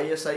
ISI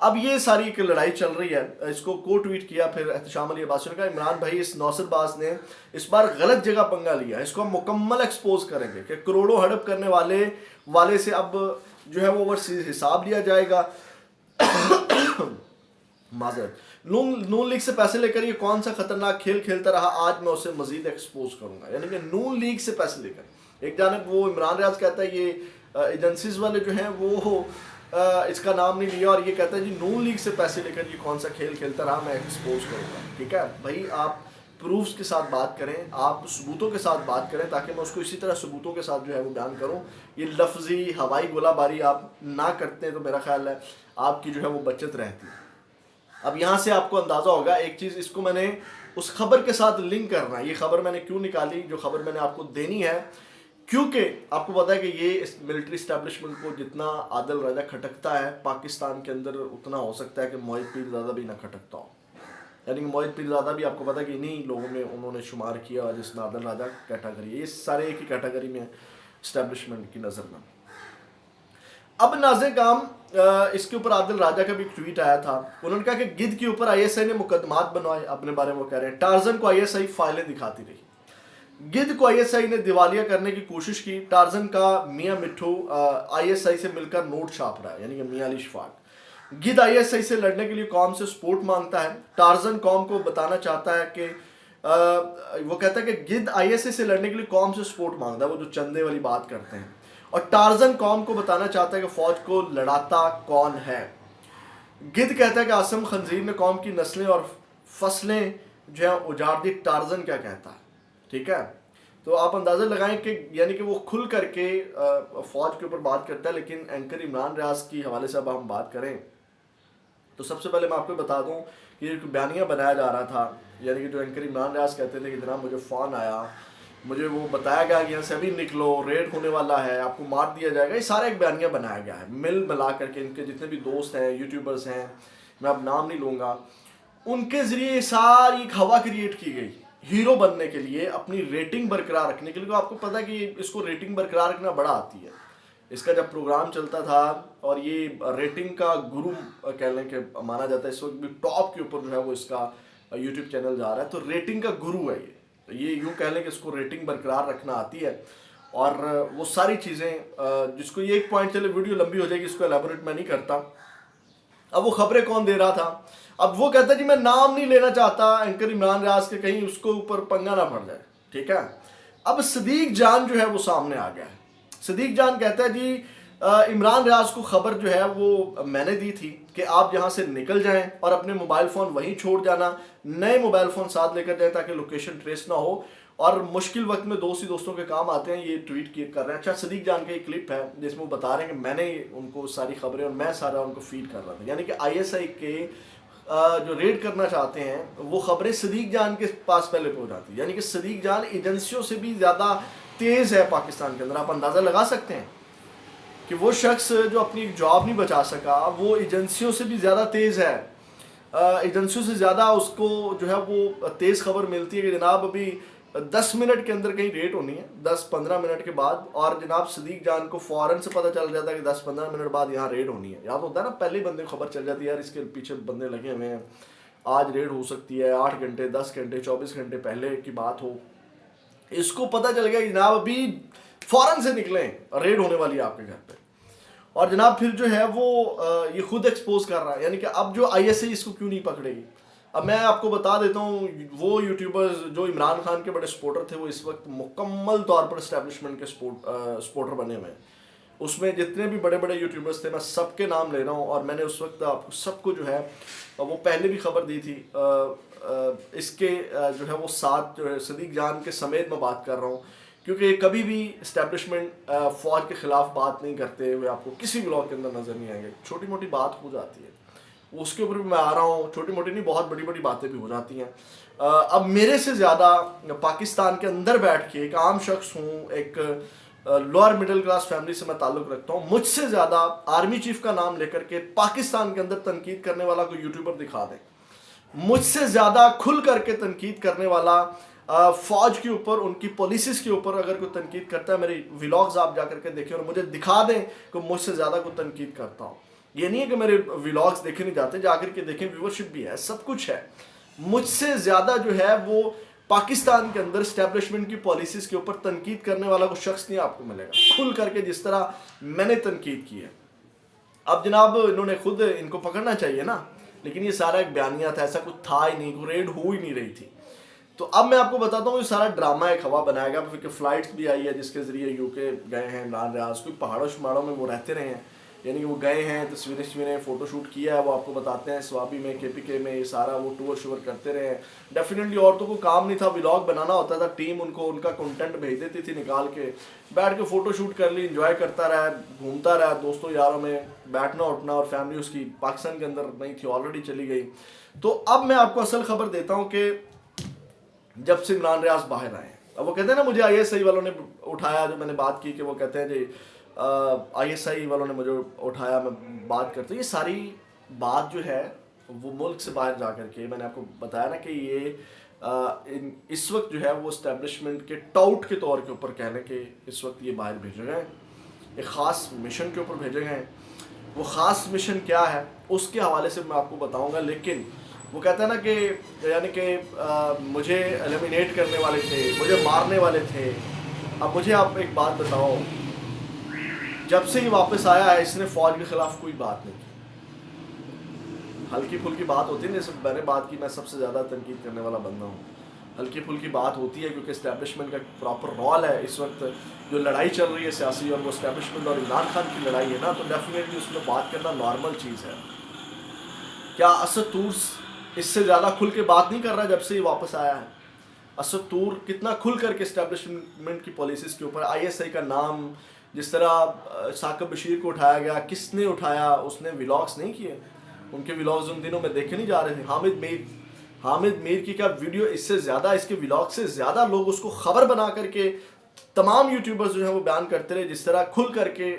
اب یہ ساری ایک لڑائی چل رہی ہے، اس کو ٹویٹ کیا پھر احتشام علی عباسی نے کہا عمران بھائی اس نوصر باز نے اس بار غلط جگہ پنگا لیا، اس کو ہم مکمل ایکسپوز کریں گے کہ کروڑوں ہڑپ کرنے والے سے اب جو ہے وہ اوورسیز حساب لیا جائے گا۔ معذرت، نون لیگ سے پیسے لے کر یہ کون سا خطرناک کھیل کھیلتا رہا، آج میں اسے مزید ایکسپوز کروں گا۔ یعنی کہ نون لیگ سے پیسے لے کر، ایک جانب وہ عمران ریاض کہتا ہے یہ ایجنسیز والے جو ہیں وہ اس کا نام نہیں لیا، اور یہ کہتا ہے جی نون لیگ سے پیسے لے کر یہ کون سا کھیل کھیلتا رہا، میں ایکسپوز کروں گا۔ ٹھیک ہے بھائی، آپ پروفس کے ساتھ بات کریں، آپ ثبوتوں کے ساتھ بات کریں تاکہ میں اس کو اسی طرح ثبوتوں کے ساتھ جو ہے وہ بیان کروں۔ یہ لفظی ہوائی گولہ باری آپ نہ کرتے ہیں تو میرا خیال ہے آپ کی جو ہے وہ بچت رہتی ہے۔ اب یہاں سے آپ کو اندازہ ہوگا ایک چیز، اس کو میں نے اس خبر کے ساتھ لنک کرنا ہے۔ یہ خبر میں نے کیوں نکالی، جو خبر میں نے آپ کو دینی ہے، کیونکہ آپ کو پتا ہے کہ یہ ملٹری اسٹیبلشمنٹ کو جتنا عادل راجہ کھٹکتا ہے پاکستان کے اندر، اتنا ہو سکتا ہے کہ معاہد پیرزادہ بھی نہ کھٹکتا ہو۔ یعنی کہ معاہد پیرزادہ بھی آپ کو پتا ہے کہ انہی لوگوں میں انہوں نے شمار کیا جس میں عادل راجہ کیٹاگری ہے، یہ سارے ایک ہی کیٹاگری میں اسٹیبلشمنٹ کی نظر میں۔ اب ناظرین کام، اس کے اوپر عادل راجہ کا بھی ایک ٹویٹ آیا تھا، انہوں نے کہا کہ گدھ کے اوپر آئی ایس آئی نے مقدمات بنوائے، اپنے بارے میں وہ کہہ رہے ہیں ٹارزن کو آئی ایس آئی فائلیں دکھاتی رہی، گدھ کو آئی ایس آئی نے دیوالیہ کرنے کی کوشش کی، ٹارزن کا میاں مٹھو آئی ایس آئی سے مل کر نوٹ چھاپ رہا ہے، یعنی کہ میاں علی شفاق۔ گدھ آئی ایس آئی سے لڑنے کے لیے قوم سے سپورٹ مانگتا ہے، ٹارزن قوم کو بتانا چاہتا ہے کہ وہ کہتا ہے کہ گدھ آئی ایس آئی سے لڑنے کے لیے قوم سے سپورٹ مانگتا ہے، وہ جو چندے والی بات کرتے ہیں، اور ٹارزن قوم کو بتانا چاہتا ہے کہ فوج کو لڑاتا کون ہے۔ گدھ کہتا ہے کہ عاصم خنزیر نے قوم کی نسلیں اور فصلیں جو ہیں اجاڑ دی، ٹارزن کیا کہتا ہے۔ ٹھیک ہے، تو آپ اندازہ لگائیں کہ یعنی کہ وہ کھل کر کے فوج کے اوپر بات کرتا ہے، لیکن اینکر عمران ریاض کی حوالے سے اب ہم بات کریں تو سب سے پہلے میں آپ کو بتا دوں کہ ایک بیانیہ بنایا جا رہا تھا، یعنی کہ جو اینکر عمران ریاض کہتے تھے کہ جناب مجھے فون آیا، مجھے وہ بتایا گیا کہ یہاں سے ابھی نکلو، ریڈ ہونے والا ہے، آپ کو مار دیا جائے گا، یہ سارا ایک بیانیہ بنایا گیا ہے ملا کر کے۔ ان کے جتنے بھی دوست ہیں، یوٹیوبرز ہیں، میں اب نام نہیں لوں گا، ان کے ذریعے ساری ایک ہوا کریٹ کی گئی ہیرو بننے کے لیے، اپنی ریٹنگ برقرار رکھنے کے لیے۔ آپ کو پتہ ہے کہ اس کو ریٹنگ برقرار رکھنا بڑا آتی ہے، اس کا جب پروگرام چلتا تھا، اور یہ ریٹنگ کا گرو کہہ لیں کہ مانا جاتا ہے، اس وقت بھی ٹاپ کے اوپر جو ہے وہ اس کا یوٹیوب چینل جا رہا ہے، تو ریٹنگ کا گرو ہے یہ یوں کہہ لیں کہ اس کو ریٹنگ برقرار رکھنا آتی ہے، اور وہ ساری چیزیں جس کو یہ ایک پوائنٹ، چلے ویڈیو لمبی ہو جائے گی، اس کو ایلیبوریٹ میں نہیں کرتا۔ اب وہ خبریں کون دے رہا تھا، اب وہ کہتا ہے جی میں نام نہیں لینا چاہتا اینکر عمران ریاض کے، کہیں اس کو اوپر پنگا نہ پڑ جائے۔ ٹھیک ہے، اب صدیق جان جو ہے وہ سامنے آ گیا ہے۔ صدیق جان کہتا ہے جی عمران ریاض کو خبر جو ہے وہ میں نے دی تھی کہ آپ یہاں سے نکل جائیں اور اپنے موبائل فون وہیں چھوڑ جانا، نئے موبائل فون ساتھ لے کر جائیں تاکہ لوکیشن ٹریس نہ ہو، اور مشکل وقت میں دوست ہی دوستوں کے کام آتے ہیں۔ یہ ٹویٹ کر رہے ہیں۔ اچھا، صدیق جان کا یہ کلپ ہے جس میں وہ بتا رہے ہیں کہ میں نے ان کو ساری خبریں اور میں سارا ان کو فیڈ کر رہا تھا، یعنی کہ آئی ایس آئی کے جو ریڈ کرنا چاہتے ہیں وہ خبریں صدیق جان کے پاس پہلے پہنچ جاتی ہیں، یعنی کہ صدیق جان ایجنسیوں سے بھی زیادہ تیز ہے پاکستان کے اندر۔ آپ اندازہ لگا سکتے ہیں کہ وہ شخص جو اپنی جاب نہیں بچا سکا، وہ ایجنسیوں سے بھی زیادہ تیز ہے، ایجنسیوں سے زیادہ اس کو جو ہے وہ تیز خبر ملتی ہے کہ جناب ابھی 10 منٹ کے اندر کہیں ریٹ ہونی ہے، 10-15 منٹ کے بعد، اور جناب صدیق جان کو فوراً سے پتہ چل جاتا ہے کہ 10-15 منٹ بعد یہاں ریٹ ہونی ہے۔ یاد ہوتا ہے نا، پہلے بندے کو خبر چل جاتی ہے یار اس کے پیچھے بندے لگے ہوئے ہیں، آج ریٹ ہو سکتی ہے، 8 گھنٹے 10 گھنٹے 24 گھنٹے پہلے کی بات ہو، اس کو پتہ چل گیا کہ جناب ابھی فوراً سے نکلیں، ریٹ ہونے والی ہے آپ کے گھر پہ، اور جناب پھر جو ہے وہ یہ خود ایکسپوز کر رہا ہے، یعنی کہ اب جو آئی ایس آئی اس کو کیوں نہیں پکڑے گی۔ اب میں آپ کو بتا دیتا ہوں، وہ یوٹیوبرز جو عمران خان کے بڑے سپورٹر تھے، وہ اس وقت مکمل طور پر اسٹیبلشمنٹ کے سپورٹر بنے ہوئے ہیں۔ اس میں جتنے بھی بڑے بڑے یوٹیوبرز تھے، میں سب کے نام لے رہا ہوں، اور میں نے اس وقت آپ کو سب کو جو ہے وہ پہلے بھی خبر دی تھی، اس کے جو ہے وہ ساتھ جو ہے صدیق جان کے سمیت میں بات کر رہا ہوں، کیونکہ کبھی بھی اسٹیبلشمنٹ فوج کے خلاف بات نہیں کرتے ہوئے آپ کو کسی بلاگ کے اندر نظر نہیں آئیں گے۔ چھوٹی موٹی بات ہو جاتی ہے، اس کے اوپر بھی میں آ رہا ہوں، چھوٹی موٹی نہیں، بہت بڑی بڑی باتیں بھی ہو جاتی ہیں۔ اب میرے سے زیادہ پاکستان کے اندر بیٹھ کے ایک عام شخص ہوں، ایک لوئر مڈل کلاس فیملی سے میں تعلق رکھتا ہوں، مجھ سے زیادہ آرمی چیف کا نام لے کر کے پاکستان کے اندر تنقید کرنے والا کوئی یوٹیوبر دکھا دیں، مجھ سے زیادہ کھل کر کے تنقید کرنے والا فوج کے اوپر، ان کی پالیسیز کے اوپر اگر کوئی تنقید کرتا ہے، میری ولاگز آپ جا کر کے دیکھیں اور مجھے دکھا دیں کہ مجھ سے زیادہ کوئی تنقید کرتا ہوں۔ یہ نہیں ہے کہ میرے ولاگز دیکھے نہیں جاتے, جا کر کے دیکھیں, ویورشپ بھی ہے, سب کچھ ہے. مجھ سے زیادہ جو ہے وہ پاکستان کے اندر اسٹیبلشمنٹ کی پالیسیز کے اوپر تنقید کرنے والا کوئی شخص نہیں آپ کو ملے گا کھل کر کے جس طرح میں نے تنقید کی ہے. اب جناب انہوں نے خود ان کو پکڑنا چاہیے نا, لیکن یہ سارا ایک بیانیہ تھا, ایسا کچھ تھا ہی نہیں, کوئی ریڈ ہو ہی نہیں رہی تھی. تو اب میں آپ کو بتاتا ہوں یہ سارا ڈرامہ ایک ہوا بنایا گیا, پھر فلائٹس بھی آئی ہے جس کے ذریعے یو کے گئے ہیں عمران ریاض, کوئی پہاڑوں شماڑوں میں وہ رہتے رہے ہیں, یعنی کہ وہ گئے ہیں, تصویریں فوٹو شوٹ کیا ہے, وہ آپ کو بتاتے ہیں سوابی میں, کے پی کے میں, یہ سارا وہ ٹور شور کرتے رہے ہیں. ڈیفینیٹلی عورتوں کو کام نہیں تھا, ولاگ بنانا ہوتا تھا, ٹیم ان کو ان کا کنٹینٹ بھیج دیتی تھی نکال کے, بیٹھ کے فوٹو شوٹ کر لی, انجوائے کرتا رہا, گھومتا رہا دوستوں یاروں میں, بیٹھنا اٹھنا, اور فیملی اس کی پاکستان کے اندر نہیں تھی, آلریڈی چلی گئی. تو اب میں آپ کو اصل خبر دیتا ہوں کہ جب سے عمران ریاض باہر آئے ہیں, اب وہ کہتے ہیں نا مجھے آئی ایس آئی والوں نے اٹھایا, جو میں نے بات کی کہ وہ کہتے ہیں جی آئی ایس آئی والوں نے مجھے اٹھایا, میں بات کرتا ہوں, یہ ساری بات جو ہے وہ ملک سے باہر جا کر کے, میں نے آپ کو بتایا نا کہ یہ اس وقت جو ہے وہ اسٹیبلشمنٹ کے ٹاؤٹ کے طور کے اوپر کہہ لیں کہ اس وقت یہ باہر بھیجے گئے ہیں, ایک خاص مشن کے اوپر بھیجے گئے ہیں. وہ خاص مشن کیا ہے اس کے حوالے سے میں آپ کو بتاؤں گا, لیکن وہ کہتا ہے نا کہ یعنی کہ مجھے ایلیمینیٹ کرنے والے تھے, مجھے مارنے والے تھے. اب مجھے آپ ایک بات بتاؤ, جب سے یہ واپس آیا ہے اس نے فوج کے خلاف کوئی بات نہیں کی. ہلکی پھلکی بات ہوتی ہے, جیسے میں نے بات کی, میں سب سے زیادہ تنقید کرنے والا بندہ ہوں, ہلکی پھلکی بات ہوتی ہے کیونکہ اسٹیبلشمنٹ کا پراپر رول ہے. اس وقت جو لڑائی چل رہی ہے سیاسی, اور وہ اسٹیبلشمنٹ اور عمران خان کی لڑائی ہے نا, تو ڈیفینیٹلی اس میں بات کرنا نارمل چیز ہے. کیا اسد طور اس سے زیادہ کھل کے بات نہیں کر رہا جب سے یہ واپس آیا ہے؟ اسد طور کتنا کھل کر کے اسٹیبلشمنٹ کی پالیسیز کے اوپر, آئی ایس آئی کا نام جس طرح ثاقب بشیر کو اٹھایا گیا, کس نے اٹھایا؟ اس نے ولاگز نہیں کیے, ان کے ولاگز ان دنوں میں دیکھے نہیں جا رہے تھے. حامد میر کی کا ویڈیو اس سے زیادہ, اس کے ولاگ سے زیادہ لوگ اس کو خبر بنا کر کے تمام یوٹیوبرز جو ہیں وہ بیان کرتے رہے, جس طرح کھل کر کے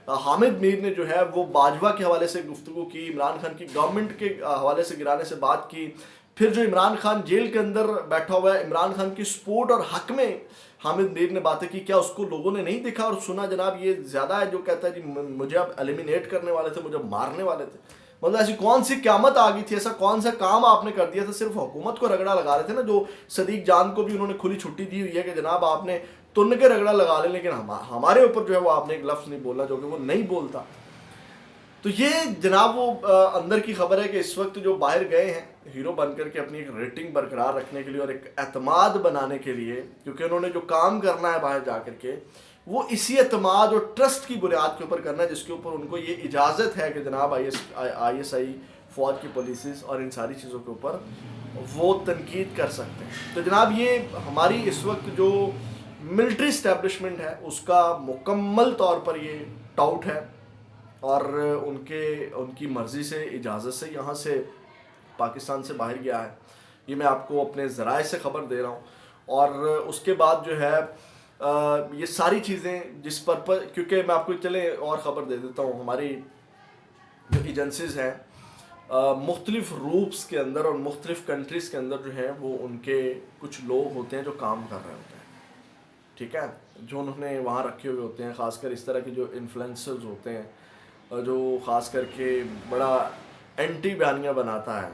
حامد میر نے جو ہے وہ باجوہ کے حوالے سے گفتگو کی, عمران خان کی گورنمنٹ کے حوالے سے گرانے سے بات کی. پھر جو عمران خان جیل کے اندر بیٹھا ہوا ہے, عمران خان کی سپورٹ اور حق میں حامد میر نے باتیں کی. کیا اس کو لوگوں نے نہیں دیکھا اور سنا؟ جناب یہ زیادہ ہے جو کہتا ہے جی مجھے اب ایلیمینیٹ کرنے والے تھے, مجھے مارنے والے تھے. مطلب ایسی کون سی قیامت آ گئی تھی, ایسا کون سا کام آپ نے کر دیا تھا؟ صرف حکومت کو رگڑا لگا رہے تھے نا, جو صدیق جان کو بھی انہوں نے کھلی چھٹی دی ہوئی ہے کہ جناب آپ نے تن کے رگڑا لگا لیں, لیکن ہمارے اوپر جو ہے وہ آپ نے ایک لفظ نہیں بولا, جو کہ وہ نہیں بولتا. تو یہ جناب وہ اندر کی خبر ہے کہ اس وقت جو باہر گئے ہیں ہیرو بن کر کے اپنی ایک ریٹنگ برقرار رکھنے کے لیے اور ایک اعتماد بنانے کے لیے, کیونکہ انہوں نے جو کام کرنا ہے باہر جا کر کے وہ اسی اعتماد اور ٹرسٹ کی بنیاد کے اوپر کرنا ہے, جس کے اوپر ان کو یہ اجازت ہے کہ جناب آئی ایس آئی فوج کی پالیسیز اور ان ساری چیزوں کے اوپر وہ تنقید کر سکتے ہیں. تو جناب یہ ہماری اس وقت جو ملٹری اسٹیبلشمنٹ ہے اس کا مکمل طور پر یہ ٹاؤٹ ہے, اور ان کی مرضی سے, اجازت سے یہاں سے پاکستان سے باہر گیا ہے. یہ میں آپ کو اپنے ذرائع سے خبر دے رہا ہوں. اور اس کے بعد جو ہے یہ ساری چیزیں جس پرپز, کیونکہ میں آپ کو چلے اور خبر دے دیتا ہوں, ہماری جو ایجنسیز ہیں مختلف روپس کے اندر اور مختلف کنٹریز کے اندر جو ہے وہ ان کے کچھ لوگ ہوتے ہیں جو کام کر رہے ہوتے ہیں, ٹھیک ہے, جو انہوں نے وہاں رکھے ہوئے ہوتے ہیں, خاص کر اس طرح کے جو انفلوئنسرز ہوتے ہیں, جو خاص کر کے بڑا اینٹی بیانیہ بناتا ہے,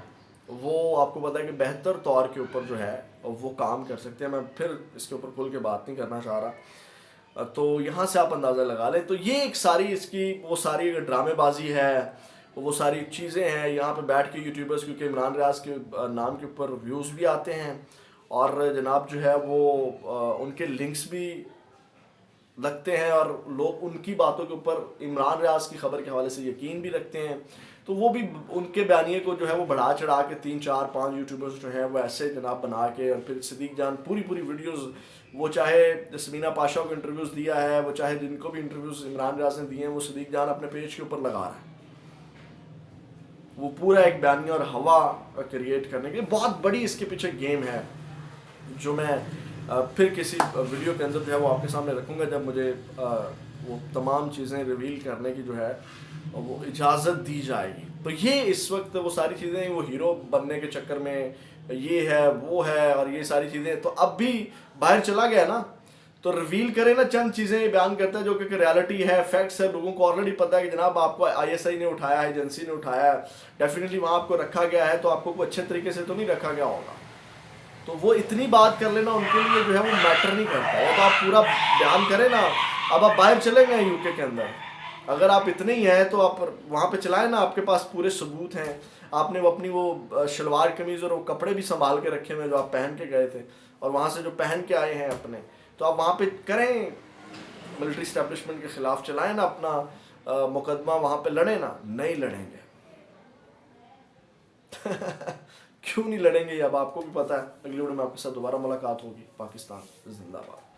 وہ آپ کو پتہ ہے کہ بہتر طور کے اوپر جو ہے وہ کام کر سکتے ہیں. میں پھر اس کے اوپر کھل کے بات نہیں کرنا چاہ رہا, تو یہاں سے آپ اندازہ لگا لیں. تو یہ ایک ساری اس کی وہ ساری ڈرامے بازی ہے, وہ ساری چیزیں ہیں. یہاں پہ بیٹھ کے یوٹیوبرز, کیونکہ عمران ریاض کے نام کے اوپر ویوز بھی آتے ہیں, اور جناب جو ہے وہ ان کے لنکس بھی لگتے ہیں, اور لوگ ان کی باتوں کے اوپر عمران ریاض کی خبر کے حوالے سے یقین بھی رکھتے ہیں. تو وہ بھی ان کے بیانیے کو جو ہے وہ بڑھا چڑھا کے 3 4 5 یوٹیوبرز جو ہیں وہ ایسے جناب بنا کے, اور پھر صدیق جان پوری ویڈیوز, وہ چاہے سمینہ پاشا کو انٹرویوز دیا ہے, وہ چاہے جن کو بھی انٹرویوز عمران ریاض نے دیے ہیں, وہ صدیق جان اپنے پیج کے اوپر لگا رہا ہے. وہ پورا ایک بیانیہ اور ہوا کریٹ کرنے کے لیے بہت بڑی اس کے پیچھے گیم ہے, جو میں پھر کسی ویڈیو کے اندر جو ہے وہ آپ کے سامنے رکھوں گا, جب مجھے وہ تمام چیزیں ریویل کرنے کی جو ہے وہ اجازت دی جائے گی. تو یہ اس وقت وہ ساری چیزیں, وہ ہیرو بننے کے چکر میں یہ ہے وہ ہے اور یہ ساری چیزیں, تو اب بھی باہر چلا گیا نا, تو ریویل کریں نا چند چیزیں بیان کرتا ہے جو کہ ریالٹی ہے، فیکٹس ہے، لوگوں کو آلریڈی پتہ ہے کہ جناب آپ کو آئی ایس آئی نے اٹھایا ہے، ایجنسی نے اٹھایا ہے، ڈیفینیٹلی وہاں آپ کو رکھا گیا ہے، تو آپ کو کوئی اچھے طریقے سے تو نہیں رکھا گیا ہوگا. تو وہ اتنی بات کر لینا ان کے لیے جو ہے وہ میٹر نہیں کرتا ہے. تو آپ پورا بیان کریں نا. اب آپ باہر چلے گئے یو کے اندر، اگر آپ اتنے ہی ہیں تو آپ وہاں پہ چلائیں نا، آپ کے پاس پورے ثبوت ہیں. آپ نے وہ اپنی وہ شلوار قمیض اور وہ کپڑے بھی سنبھال کے رکھے ہوئے جو آپ پہن کے گئے تھے، اور وہاں سے جو پہن کے آئے ہیں اپنے، تو آپ وہاں پہ کریں، ملٹری اسٹیبلشمنٹ کے خلاف چلائیں نا اپنا مقدمہ، وہاں پہ لڑیں نا. نہیں لڑیں گے. کیوں نہیں لڑیں گے؟ اب آپ کو بھی پتا ہے. اگلی ویڈیو میں آپ کے ساتھ دوبارہ ملاقات ہوگی. پاکستان زندہ باد.